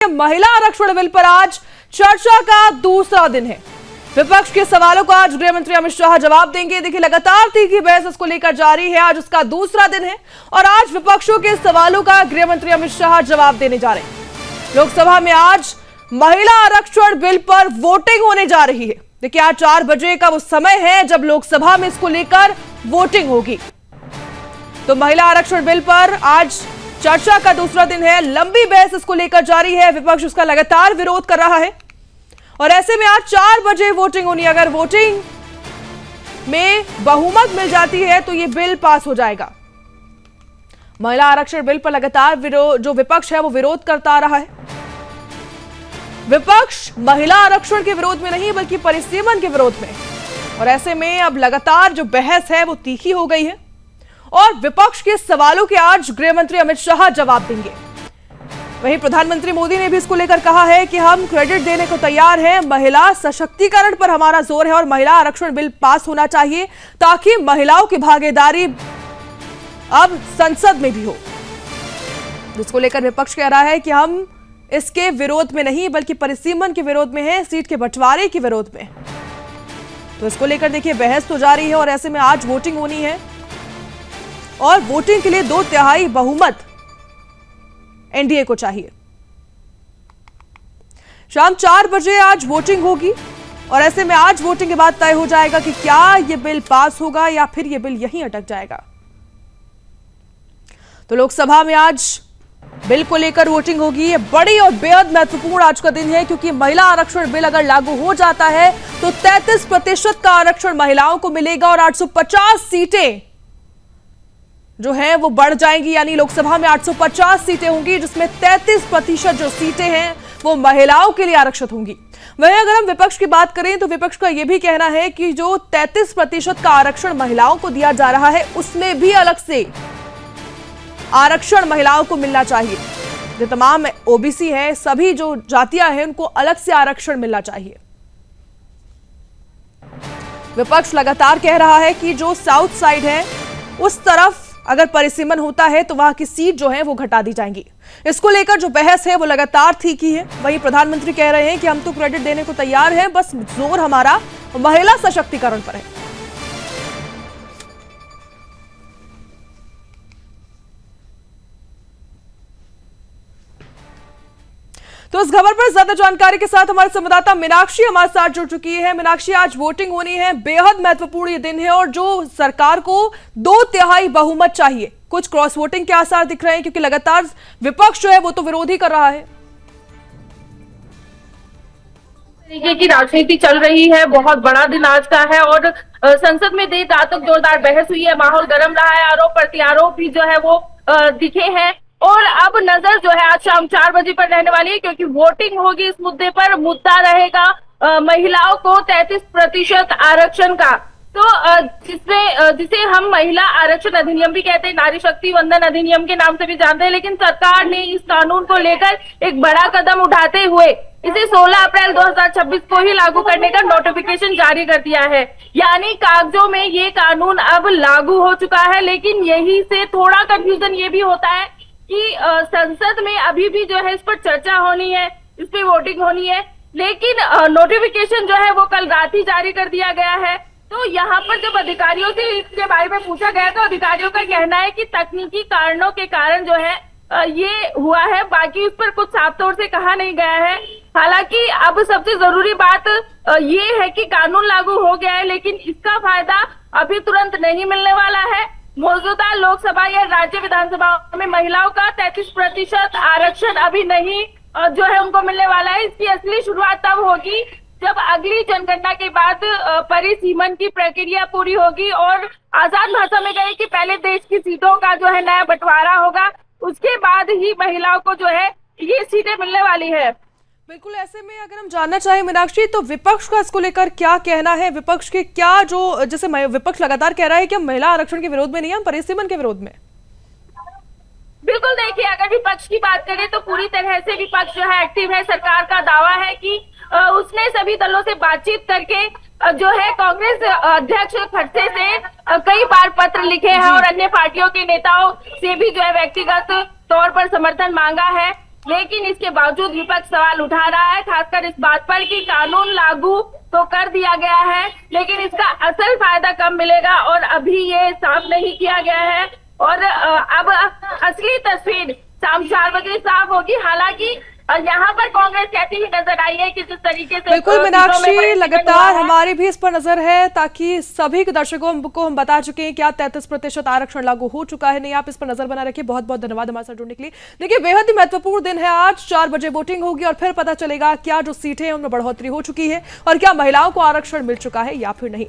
महिला आरक्षण बिल पर आज चर्चा का दूसरा दिन है। विपक्ष के सवालों को आज गृह मंत्री अमित शाह जवाब देंगे। देखिए, लगातार तीखी बहस इसको लेकर जारी है। आज उसका दूसरा दिन है और आज विपक्षों के सवालों का गृह मंत्री अमित शाह जवाब देने जा रहे हैं। लोकसभा में आज महिला आरक्षण बिल पर वोटिंग होने जा रही है। देखिए, आज 4 बजे का वो समय है जब लोकसभा में इसको लेकर वोटिंग होगी। तो महिला आरक्षण बिल पर आज चर्चा का दूसरा दिन है। लंबी बहस इसको लेकर जारी है। विपक्ष उसका लगातार विरोध कर रहा है और ऐसे में आज 4 बजे वोटिंग होनी है। अगर वोटिंग में बहुमत मिल जाती है तो यह बिल पास हो जाएगा। महिला आरक्षण बिल पर लगातार जो विपक्ष है वो विरोध करता आ रहा है। विपक्ष महिला आरक्षण के विरोध में नहीं बल्कि परिसीमन के विरोध में, और ऐसे में अब लगातार जो बहस है वो तीखी हो गई है और विपक्ष के सवालों के आज गृह मंत्री अमित शाह जवाब देंगे। वहीं प्रधानमंत्री मोदी ने भी इसको लेकर कहा है कि हम क्रेडिट देने को तैयार हैं। महिला सशक्तिकरण पर हमारा जोर है और महिला आरक्षण बिल पास होना चाहिए ताकि महिलाओं की भागीदारी अब संसद में भी हो। जिसको लेकर विपक्ष कह रहा है कि हम इसके विरोध में नहीं बल्कि परिसीमन के विरोध में है, सीट के बंटवारे के विरोध में। तो इसको लेकर देखिए बहस तो जारी है और ऐसे में आज वोटिंग होनी है और वोटिंग के लिए 2/3 बहुमत एनडीए को चाहिए। शाम 4 बजे आज वोटिंग होगी और ऐसे में आज वोटिंग के बाद तय हो जाएगा कि क्या यह बिल पास होगा या फिर यह बिल यहीं अटक जाएगा। तो लोकसभा में आज बिल को लेकर वोटिंग होगी। ये बड़ी और बेहद महत्वपूर्ण आज का दिन है क्योंकि महिला आरक्षण बिल अगर लागू हो जाता है तो 33% का आरक्षण महिलाओं को मिलेगा और 850 सीटें जो है वो बढ़ जाएंगी। यानी लोकसभा में 850 सीटें होंगी जिसमें 33% जो सीटें हैं वो महिलाओं के लिए आरक्षित होंगी। वहीं अगर हम विपक्ष की बात करें तो विपक्ष का यह भी कहना है कि जो 33% का आरक्षण महिलाओं को दिया जा रहा है उसमें भी अलग से आरक्षण महिलाओं को मिलना चाहिए। जो तमाम ओबीसी है, सभी जो जातियां हैं उनको अलग से आरक्षण मिलना चाहिए। विपक्ष लगातार कह रहा है कि जो साउथ साइड है उस तरफ अगर परिसीमन होता है तो वहां की सीट जो है वो घटा दी जाएंगी। इसको लेकर जो बहस है वो लगातार तीखी है। वहीं प्रधानमंत्री कह रहे हैं कि हम तो क्रेडिट देने को तैयार हैं, बस जोर हमारा महिला सशक्तिकरण पर है। तो इस खबर पर ज्यादा जानकारी के साथ हमारे संवाददाता मीनाक्षी हमारे साथ जुड़ चुकी है। मीनाक्षी, आज वोटिंग होनी है, बेहद महत्वपूर्ण ये दिन है और जो सरकार को 2/3 बहुमत चाहिए, कुछ क्रॉस वोटिंग के आसार दिख रहे हैं क्योंकि लगातार विपक्ष जो है वो तो विरोध ही कर रहा है। तरीके की राजनीति चल रही है, बहुत बड़ा दिन आज का है और संसद में देर रात तक जोरदार बहस हुई है, माहौल गर्म रहा है, आरोप प्रत्यारोप भी जो है वो दिखे हैं और अब नजर जो है आज शाम 4 बजे पर रहने वाली है क्योंकि वोटिंग होगी इस मुद्दे पर। मुद्दा रहेगा महिलाओं को 33% आरक्षण का, तो जिसे हम महिला आरक्षण अधिनियम भी कहते हैं, नारी शक्ति वंदन अधिनियम के नाम से भी जानते हैं। लेकिन सरकार ने इस कानून को लेकर एक बड़ा कदम उठाते हुए इसे 16 अप्रैल 2026 को ही लागू करने का नोटिफिकेशन जारी कर दिया है। यानी कागजों में ये कानून अब लागू हो चुका है। लेकिन यही से थोड़ा कंफ्यूजन ये भी होता है कि संसद में अभी भी जो है इस पर चर्चा होनी है, इस पर वोटिंग होनी है, लेकिन नोटिफिकेशन जो है वो कल रात ही जारी कर दिया गया है। तो यहाँ पर जब अधिकारियों से इसके बारे में पूछा गया तो अधिकारियों का कहना है कि तकनीकी कारणों के कारण जो है ये हुआ है, बाकी उस पर कुछ साफ तौर से कहा नहीं गया है। हालांकि अब सबसे जरूरी बात ये है कि कानून लागू हो गया है लेकिन इसका फायदा अभी तुरंत नहीं मिलने वाला है। मौजूदा लोकसभा या राज्य विधानसभा में महिलाओं का 33% आरक्षण अभी नहीं जो है उनको मिलने वाला है। इसकी असली शुरुआत तब होगी जब अगली जनगणना के बाद परिसीमन की प्रक्रिया पूरी होगी और आसान भाषा में कहें कि पहले देश की सीटों का जो है नया बंटवारा होगा, उसके बाद ही महिलाओं को जो है ये सीटें मिलने वाली है। बिल्कुल, ऐसे में अगर हम जानना चाहें मीनाक्षी तो विपक्ष का इसको लेकर क्या कहना है? विपक्ष के क्या जो जैसे विपक्ष लगातार कह रहा है कि हम महिला आरक्षण के विरोध में नहीं, हम परिसीमन के विरोध में। बिल्कुल, देखिए अगर विपक्ष की बात करें तो पूरी तरह से विपक्ष जो है एक्टिव है। सरकार का दावा है कि उसने सभी दलों से बातचीत करके जो है कांग्रेस अध्यक्ष खड़से से कई बार पत्र लिखे हैं और अन्य पार्टियों के नेताओं से भी जो है व्यक्तिगत तौर पर समर्थन मांगा है। लेकिन इसके बावजूद विपक्ष सवाल उठा रहा है, खासकर इस बात पर कि कानून लागू तो कर दिया गया है, लेकिन इसका असल फायदा कब मिलेगा और अभी ये साफ नहीं किया गया है। और अब असली तस्वीर शाम 4 बजे साफ होगी। हालांकि यहाँ पर कांग्रेस कहती हुई नजर आई है कि जिस तरीके से बिल्कुल मीनाक्षी, लगातार हमारी भी इस पर नजर है ताकि सभी दर्शकों को हम बता चुके हैं कि 33% आरक्षण लागू हो चुका है। नहीं, आप इस पर नजर बना रखिए। बहुत बहुत धन्यवाद हमारे साथ जुड़ने के लिए। देखिए, बेहद ही महत्वपूर्ण दिन है आज। 4 बजे वोटिंग होगी और फिर पता चलेगा क्या जो सीटें हैं उनमें बढ़ोतरी हो चुकी है और क्या महिलाओं को आरक्षण मिल चुका है या फिर नहीं।